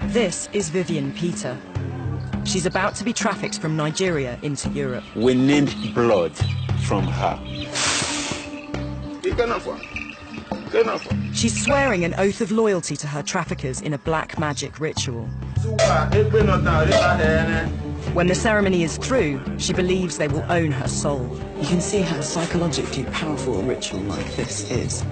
This is Vivian Peter. She's about to be trafficked from Nigeria into Europe. We need blood from her. She's swearing an oath of loyalty to her traffickers in a black magic ritual. When the ceremony is through, she believes they will own her soul. You can see how psychologically powerful a ritual like this is.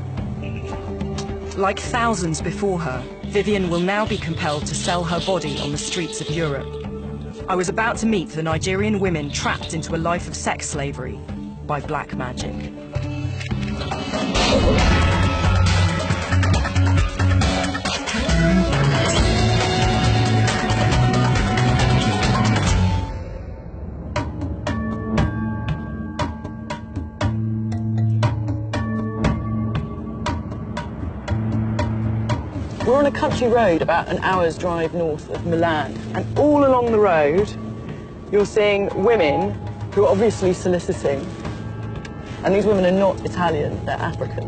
Like thousands before her, Vivian will now be compelled to sell her body on the streets of Europe. I was about to meet the Nigerian women trapped into a life of sex slavery by black magic. We're on a country road about an hour's drive north of Milan, and all along the road you're seeing women who are obviously soliciting, and these women are not Italian, they're African.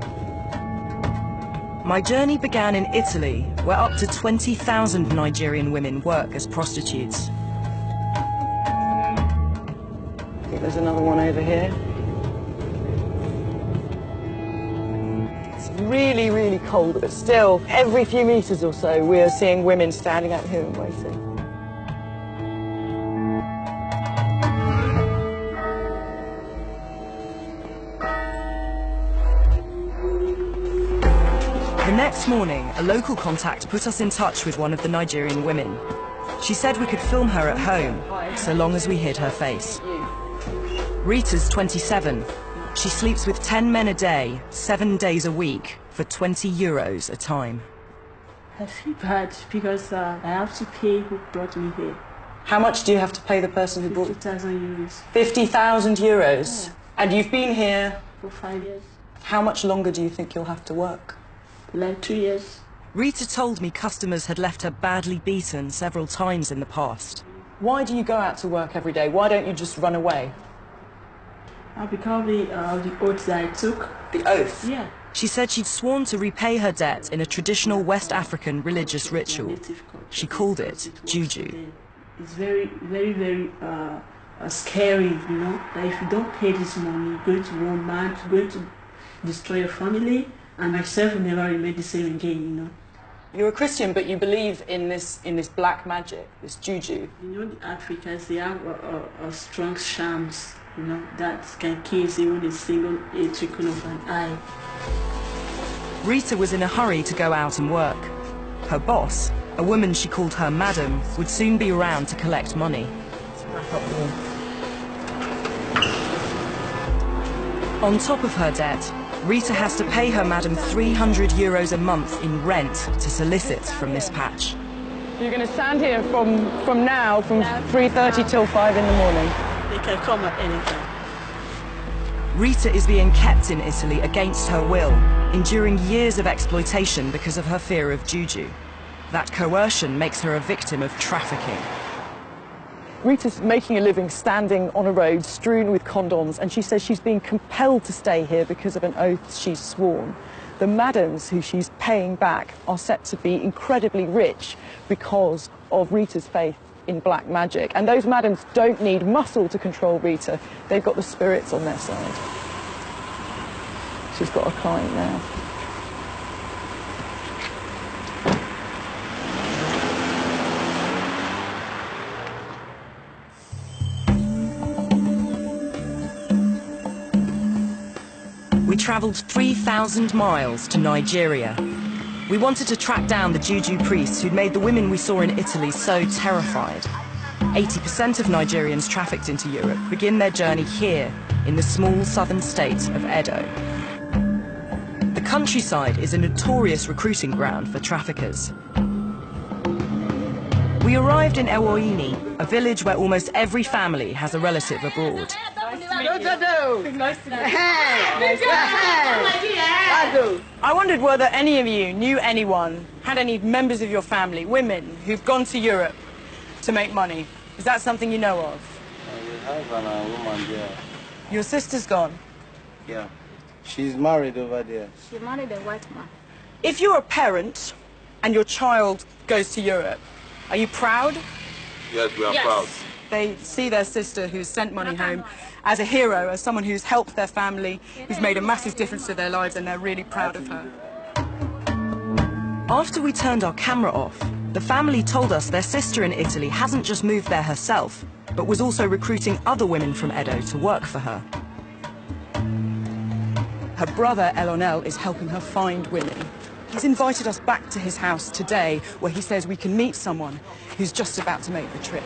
My journey began in Italy, where up to 20,000 Nigerian women work as prostitutes. I think there's another one over here. Really, really cold, but still, every few meters or so, we are seeing women standing out here and waiting. The next morning, a local contact put us in touch with one of the Nigerian women. She said we could film her at home, so long as we hid her face. Rita's 27. She sleeps with 10 men a day, 7 days a week, for €20 a time. I feel bad because I have to pay who brought me here. How much do you have to pay the person who brought you? 50,000 euros. 50,000 euros? Yeah. And you've been here? For 5 years. How much longer do you think you'll have to work? Like 2 years. Rita told me customers had left her badly beaten several times in the past. Why do you go out to work every day? Why don't you just run away? Because of the oath that I took. The oath? Yeah. She said she'd sworn to repay her debt in a traditional West African religious ritual. She called it Juju. It's very, very, very scary, you know, that if you don't pay this money, you're going to run mad, you're going to destroy your family, and myself will never remain the same again, you know. You're a Christian, but you believe in this black magic, this Juju. You know, the Africans, they have a strong charms, you know, that can kill even a single trickle of an eye. Rita was in a hurry to go out and work. Her boss, a woman she called her madam, would soon be around to collect money. On top of her debt, Rita has to pay her madam €300 a month in rent to solicit from this patch. You're going to stand here from 3:30 till 5 in the morning. They can come at any time. Rita is being kept in Italy against her will, enduring years of exploitation because of her fear of Juju. That coercion makes her a victim of trafficking. Rita's making a living standing on a road strewn with condoms, and she says she's being compelled to stay here because of an oath she's sworn. The madams who she's paying back are set to be incredibly rich because of Rita's faith in black magic. And those madams don't need muscle to control Rita. They've got the spirits on their side. She's got a client now. We travelled 3,000 miles to Nigeria. We wanted to track down the Juju priests who'd made the women we saw in Italy so terrified. 80% of Nigerians trafficked into Europe begin their journey here, in the small southern state of Edo. The countryside is a notorious recruiting ground for traffickers. We arrived in Ewoini, a village where almost every family has a relative abroad. I wondered whether any of you knew anyone, had any members of your family, women, who've gone to Europe to make money. Is that something you know of? We have a woman there. Your sister's gone? Yeah. She's married over there. She married a white man. If you're a parent and your child goes to Europe, Are you proud? Yes, we are proud. They see their sister who's sent money home as a hero, as someone who's helped their family, who's made a massive difference to their lives, and they're really proud of her. After we turned our camera off, the family told us their sister in Italy hasn't just moved there herself, but was also recruiting other women from Edo to work for her. Her brother, Elonel, is helping her find women. He's invited us back to his house today, where he says we can meet someone who's just about to make the trip.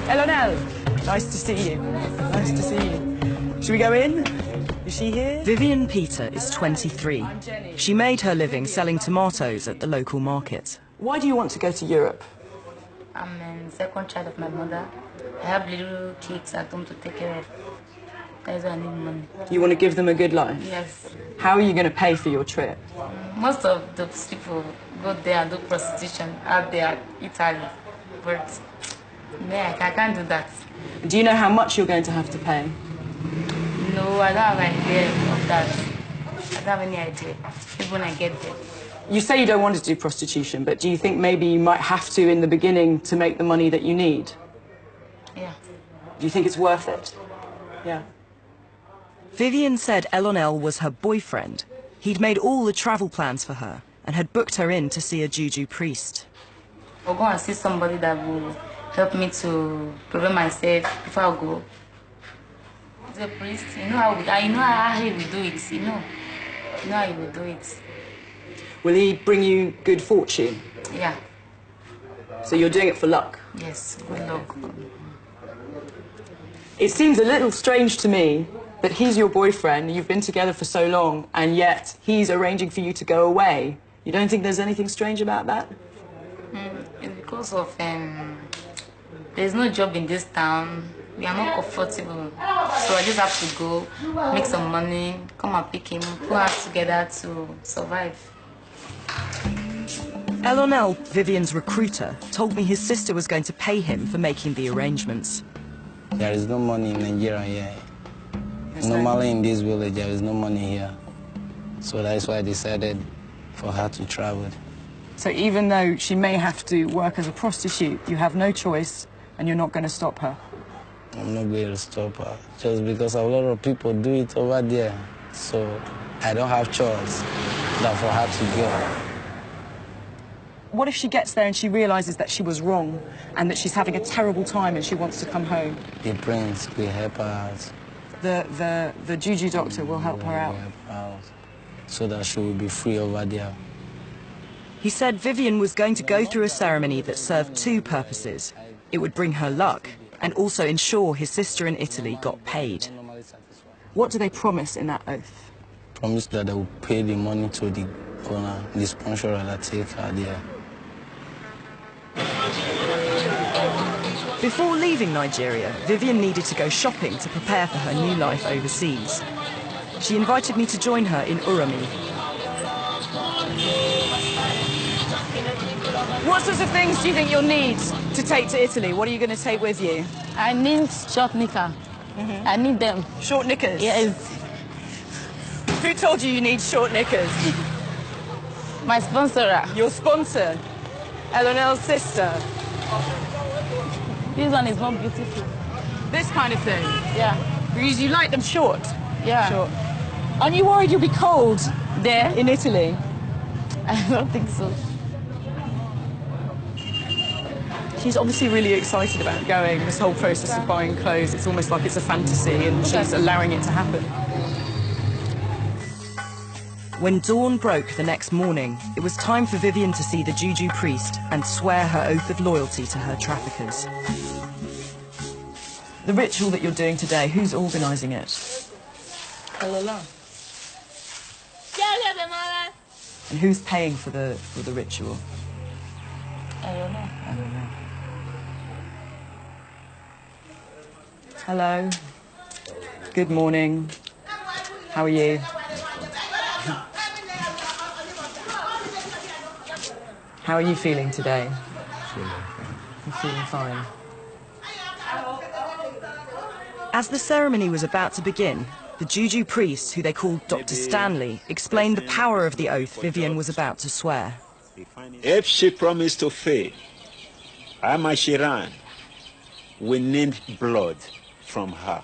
Elonel, nice to see you. Nice to see you. Should we go in? Is she here? Vivian Peter is 23. She made her living selling tomatoes at the local market. Why do you want to go to Europe? I'm the second child of my mother. I have little kids at home to take care of. That's why I need money. You want to give them a good life? Yes. How are you going to pay for your trip? Most of those people go there and do prostitution out there in Italy. But me, I can't do that. Do you know how much you're going to have to pay? No, I don't have an idea of that. I don't have any idea. Even when I get there. You say you don't want to do prostitution, but do you think maybe you might have to in the beginning to make the money that you need? Yeah. Do you think it's worth it? Yeah. Vivian said Elonel was her boyfriend. He'd made all the travel plans for her and had booked her in to see a Juju priest. I'll go and see somebody that will help me to prevent myself before I go. The priest, you know how he will do it, you know how he will do it. Will he bring you good fortune? Yeah. So you're doing it for luck? Yes, good luck. It seems a little strange to me that he's your boyfriend, you've been together for so long, and yet he's arranging for you to go away. You don't think there's anything strange about that? It's because of, there's no job in this town. We are not comfortable. So I just have to go, make some money, come and pick him, put us together to survive. Elonel, Vivian's recruiter, told me his sister was going to pay him for making the arrangements. There is no money in Nigeria here. Normally in this village, there is no money here. So that's why I decided for her to travel. So even though she may have to work as a prostitute, you have no choice and you're not going to stop her? I'm not going to stop her, just because a lot of people do it over there. So I don't have choice than for her to go. What if she gets there and she realizes that she was wrong and that she's having a terrible time and she wants to come home? The prince will help her out. The Juju doctor will help her out. Help her out so that she will be free over there. He said Vivian was going to go through a ceremony that served two purposes. It would bring her luck and also ensure his sister in Italy got paid. What do they promise in that oath? Promise that they will pay the money to the owner, the sponsor that take her there. Before leaving Nigeria, Vivian needed to go shopping to prepare for her new life overseas. She invited me to join her in Urumi. What sorts of things do you think you'll need to take to Italy? What are you going to take with you? I need short knicker. I need them. Short knickers? Yes. Who told you you need short knickers? My sponsor. Your sponsor? Elonel's sister? This one is more beautiful. This kind of thing? Yeah. Because you like them short? Yeah. Short. Aren't you worried you'll be cold There? in Italy? I don't think so. She's obviously really excited about going. This whole process of buying clothes, it's almost like it's a fantasy and she's allowing it to happen. When dawn broke the next morning, it was time for Vivian to see the Juju priest and swear her oath of loyalty to her traffickers. The ritual that you're doing today, who's organising it? Hello. And who's paying for the ritual? I don't know. Hello. Good morning. How are you? How are you feeling today? I'm feeling fine. As the ceremony was about to begin, the Juju priest, who they called Dr. Stanley, explained the power of the oath Vivian was about to swear. If she promised to fail, I'm a Shiran. We need blood from her.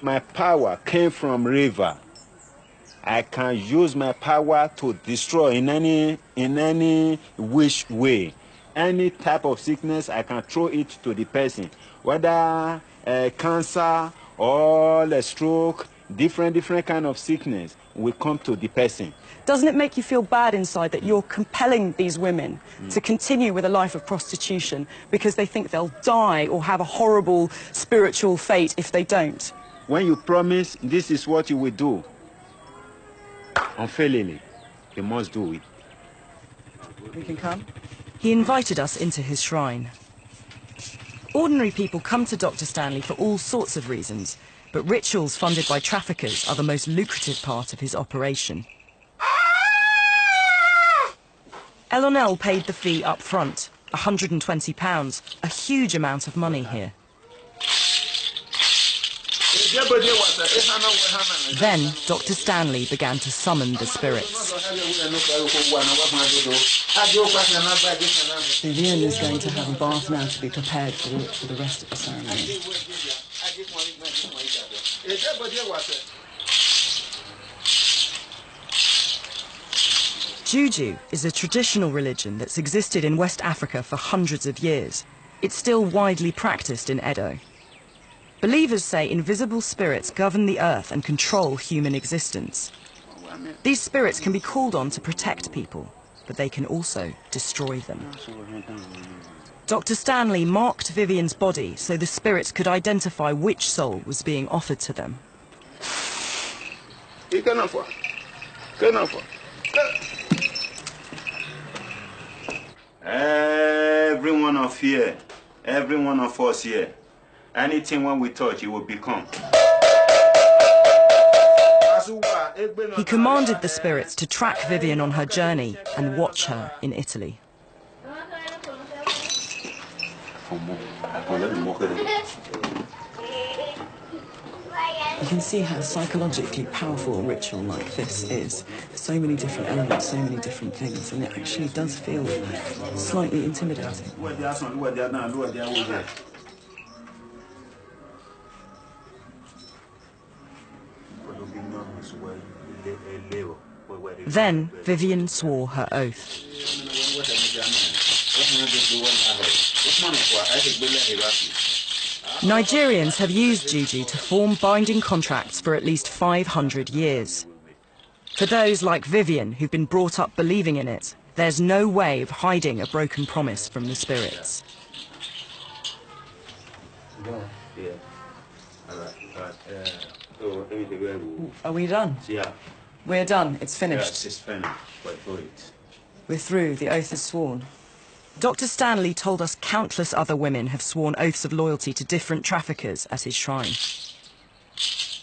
My power came from river. I can use my power to destroy in any which way. Any type of sickness, I can throw it to the person. Whether cancer or a stroke, different kind of sickness will come to the person. Doesn't it make you feel bad inside that you're compelling these women to continue with a life of prostitution because they think they'll die or have a horrible spiritual fate if they don't? When you promise this is what you will do, unfailingly, you must do it. We can come? He invited us into his shrine. Ordinary people come to Dr. Stanley for all sorts of reasons, but rituals funded by traffickers are the most lucrative part of his operation. Elonel paid the fee up front, £120, a huge amount of money here. Then Dr. Stanley began to summon the spirits. Vivian is going to have a bath now to be prepared for the rest of the ceremony. Juju is a traditional religion that's existed in West Africa for hundreds of years. It's still widely practiced in Edo. Believers say invisible spirits govern the earth and control human existence. These spirits can be called on to protect people, but they can also destroy them. Dr. Stanley marked Vivian's body so the spirits could identify which soul was being offered to them. Every one of us here, anything when we touch, it will become. He commanded the spirits to track Vivian on her journey and watch her in Italy. You can see how psychologically powerful a ritual like this is. So many different elements, so many different things, and it actually does feel slightly intimidating. Then Vivian swore her oath. Nigerians have used Juju to form binding contracts for at least 500 years. For those like Vivian who've been brought up believing in it, there's no way of hiding a broken promise from the spirits. Are we done? Yeah. We're done. It's finished. Yes, it's finished. We're through. The oath is sworn. Dr. Stanley told us countless other women have sworn oaths of loyalty to different traffickers at his shrine.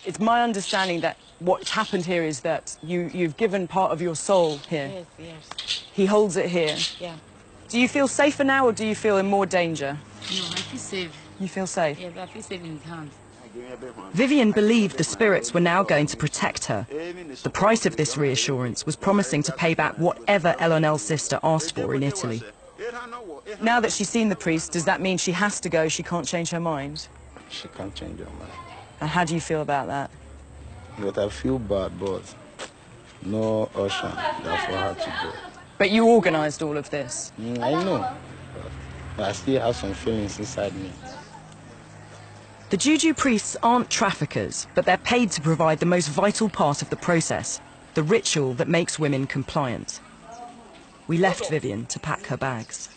It's my understanding that what's happened here is that you've given part of your soul here. Yes, yes. He holds it here. Yeah. Do you feel safer now, or do you feel in more danger? No, I feel safe. You feel safe? Yes, I feel safe in his hands. Vivian believed the spirits were now going to protect her. The price of this reassurance was promising to pay back whatever Elonel's sister asked for in Italy. Now that she's seen the priest, does that mean she has to go? She can't change her mind? She can't change her mind. And how do you feel about that? But I feel bad, but no option. That's for her to go. But you organised all of this? I know. But I still have some feelings inside me. The Juju priests aren't traffickers, but they're paid to provide the most vital part of the process, the ritual that makes women compliant. We left Vivian to pack her bags.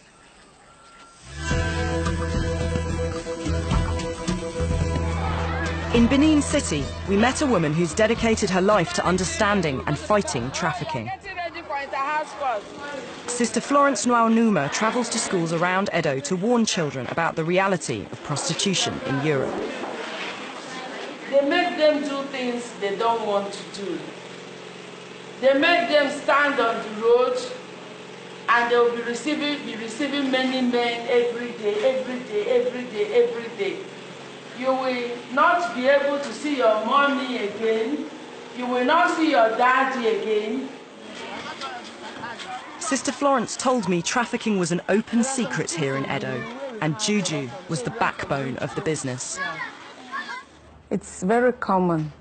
In Benin City, we met a woman who's dedicated her life to understanding and fighting trafficking. Sister Florence Nwaunuma travels to schools around Edo to warn children about the reality of prostitution in Europe. They make them do things they don't want to do. They make them stand on the road, and they will be receiving many men every day. You will not be able to see your mommy again. You will not see your daddy again. Sister Florence told me trafficking was an open secret here in Edo, and Juju was the backbone of the business. It's very common.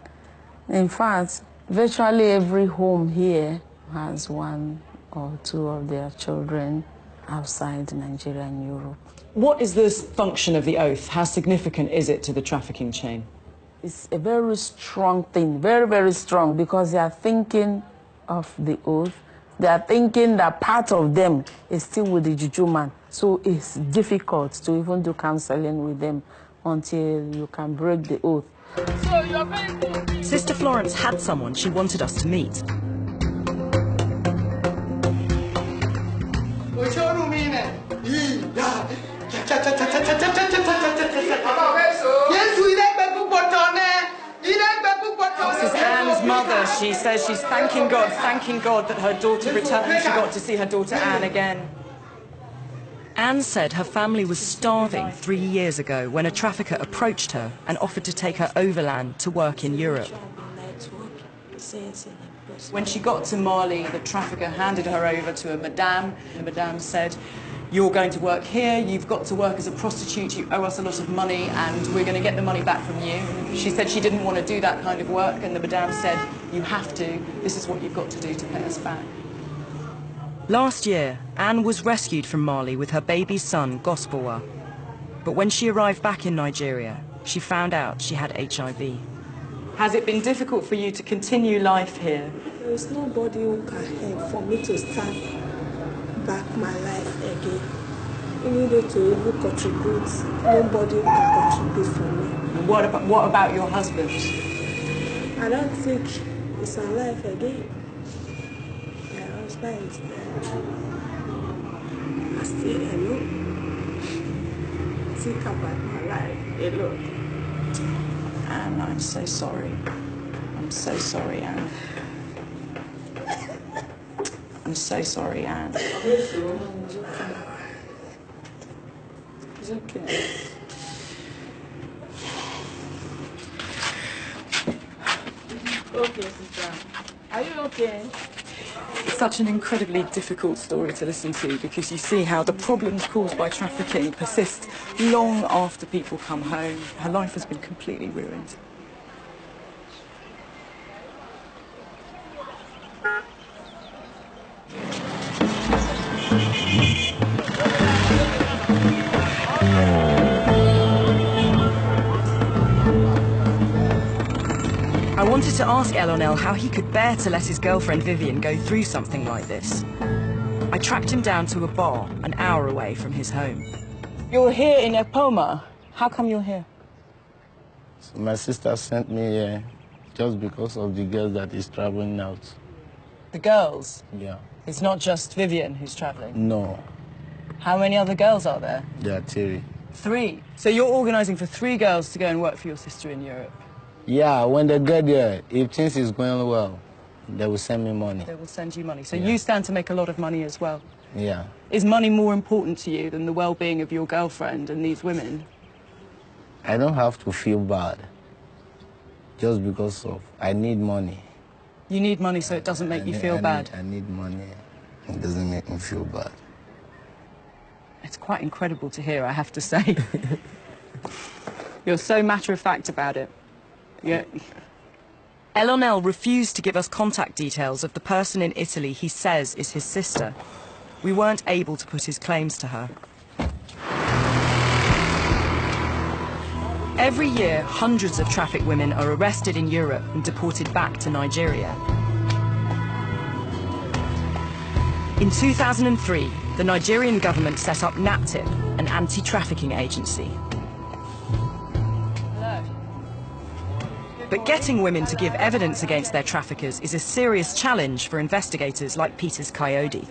In fact, virtually every home here has one or two of their children outside Nigeria and Europe. What is the function of the oath? How significant is it to the trafficking chain? It's a very strong thing, very, very strong, because they are thinking of the oath. They are thinking that part of them is still with the Juju man. So it's difficult to even do counseling with them until you can break the oath. Sister Florence had someone she wanted us to meet. This is Anne's mother. She says she's thanking God that her daughter returned and she got to see her daughter Anne again. Anne said her family was starving 3 years ago when a trafficker approached her and offered to take her overland to work in Europe. When she got to Mali, the trafficker handed her over to a madame. The madame said, "You're going to work here, you've got to work as a prostitute, you owe us a lot of money and we're going to get the money back from you." She said she didn't want to do that kind of work, and the madame said, "You have to, this is what you've got to do to pay us back." Last year, Anne was rescued from Mali with her baby son, Gospowa. But when she arrived back in Nigeria, she found out she had HIV. Has it been difficult for you to continue life here? There is nobody who can help for me to start back my life again. You needed to even contribute. Nobody can contribute for me. What about your husband? I don't think he's alive again. My husband is dead. I stay alone. Think about my life alone. Anne, I'm so sorry. I'm so sorry, Anne. I'm so sorry, Anne. It's okay. Okay, sister. Are you okay? It's such an incredibly difficult story to listen to, because you see how the problems caused by trafficking persist long after people come home. Her life has been completely ruined. I wanted to ask Elonel how he could bear to let his girlfriend Vivian go through something like this. I tracked him down to a bar an hour away from his home. You're here in Epoma. How come you're here? So my sister sent me here just because of the girl that is traveling out. The girls? Yeah. It's not just Vivian who's traveling? No. How many other girls are there? There are 3. 3? So you're organising for 3 girls to go and work for your sister in Europe? Yeah, when they get there, if things is going well, they will send me money. They will send you money. So Yeah. you stand to make a lot of money as well? Yeah. Is money more important to you than the well-being of your girlfriend and these women? I don't have to feel bad just because of I need money. You need money so it doesn't make you feel bad? I need money. It doesn't make me feel bad. It's quite incredible to hear, I have to say. You're so matter-of-fact about it. Yeah. Elonel refused to give us contact details of the person in Italy he says is his sister. We weren't able to put his claims to her. Every year, hundreds of trafficked women are arrested in Europe and deported back to Nigeria. In 2003, the Nigerian government set up NAPTIP, an anti-trafficking agency. But getting women to give evidence against their traffickers is a serious challenge for investigators like Peter's Coyote.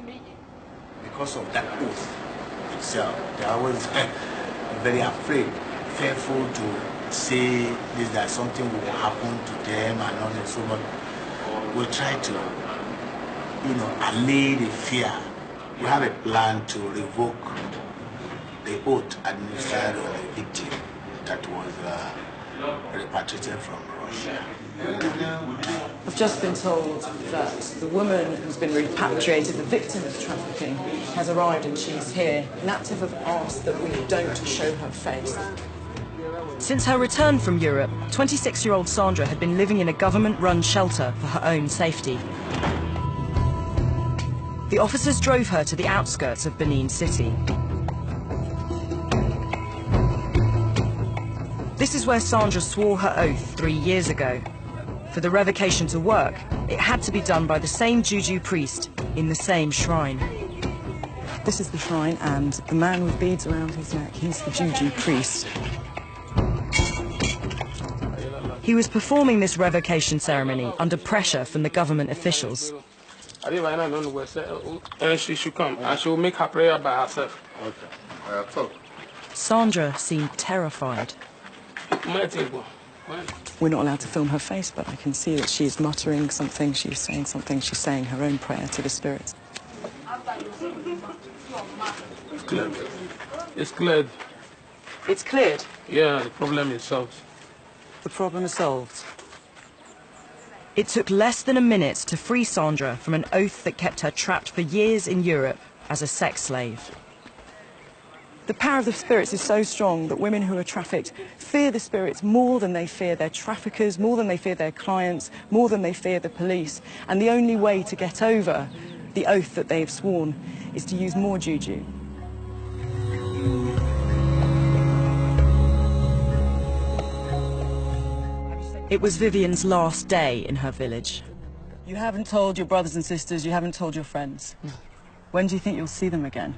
Because of that oath itself, they are always very afraid, fearful to say this, that something will happen to them and all that. So, but we'll try to, allay the fear. We have a plan to revoke the oath administered on the victim that was repatriated from Rome. I've just been told that the woman who's been repatriated, the victim of trafficking, has arrived and she's here. Nativ have asked that we don't show her face. Since her return from Europe, 26-year-old Sandra had been living in a government-run shelter for her own safety. The officers drove her to the outskirts of Benin City. This is where Sandra swore her oath 3 years ago. For the revocation to work, it had to be done by the same Juju priest in the same shrine. This is the shrine, and the man with beads around his neck, he's the Juju priest. He was performing this revocation ceremony under pressure from the government officials. And she should come, and she will make her prayer by herself. Okay. Sandra seemed terrified. We're not allowed to film her face, but I can see that she's muttering something, she's saying something, she's saying her own prayer to the spirits. It's cleared. It's cleared. It's cleared? Yeah, the problem is solved. The problem is solved. It took less than a minute to free Sandra from an oath that kept her trapped for years in Europe as a sex slave. The power of the spirits is so strong that women who are trafficked fear the spirits more than they fear their traffickers, more than they fear their clients, more than they fear the police. And the only way to get over the oath that they have sworn is to use more Juju. It was Vivian's last day in her village. You haven't told your brothers and sisters, you haven't told your friends. No. When do you think you'll see them again?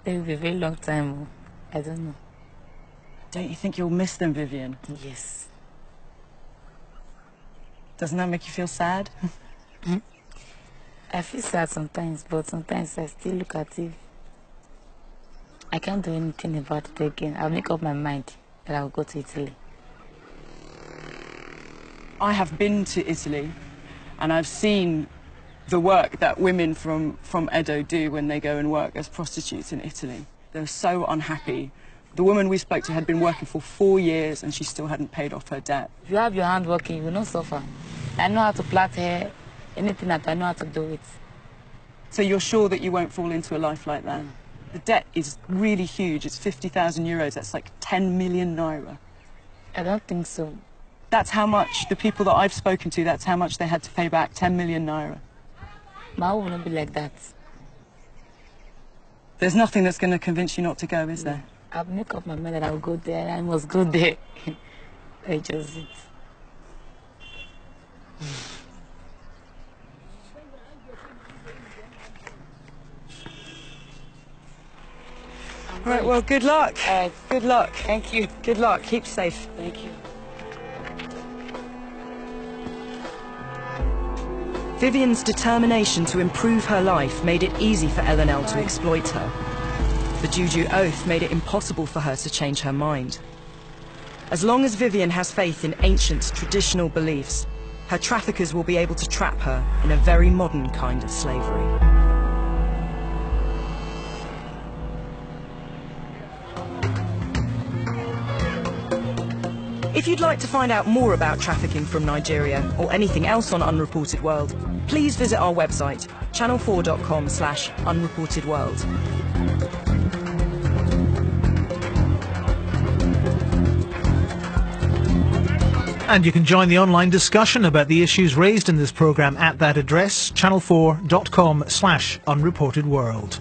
It will be a very long time. I don't know. Don't you think you'll miss them, Vivian? Yes. Doesn't that make you feel sad? I feel sad sometimes, but sometimes I still look at it. I can't do anything about it again. I'll make up my mind that I'll go to Italy. I have been to Italy, and I've seen the work that women from Edo do when they go and work as prostitutes in Italy. They're so unhappy. The woman we spoke to had been working for 4 years and she still hadn't paid off her debt. If you have your hand working, you will not suffer. I know how to plait hair, anything that I know how to do it. So you're sure that you won't fall into a life like that? The debt is really huge. It's 50,000 euros. That's like 10 million naira. I don't think so. That's how much, the people that I've spoken to, that's how much they had to pay back, 10 million naira. My will not be like that. There's nothing that's going to convince you not to go, is there? I'll make up my mind that I'll go there, and I must go there. I just it. All right, well, good luck. All right. Good luck. Thank you. Good luck. Keep safe. Thank you. Vivian's determination to improve her life made it easy for LNL to exploit her. The Juju oath made it impossible for her to change her mind. As long as Vivian has faith in ancient, traditional beliefs, her traffickers will be able to trap her in a very modern kind of slavery. If you'd like to find out more about trafficking from Nigeria or anything else on Unreported World, please visit our website, channel4.com/unreportedworld. And you can join the online discussion about the issues raised in this programme at that address, channel4.com/unreportedworld.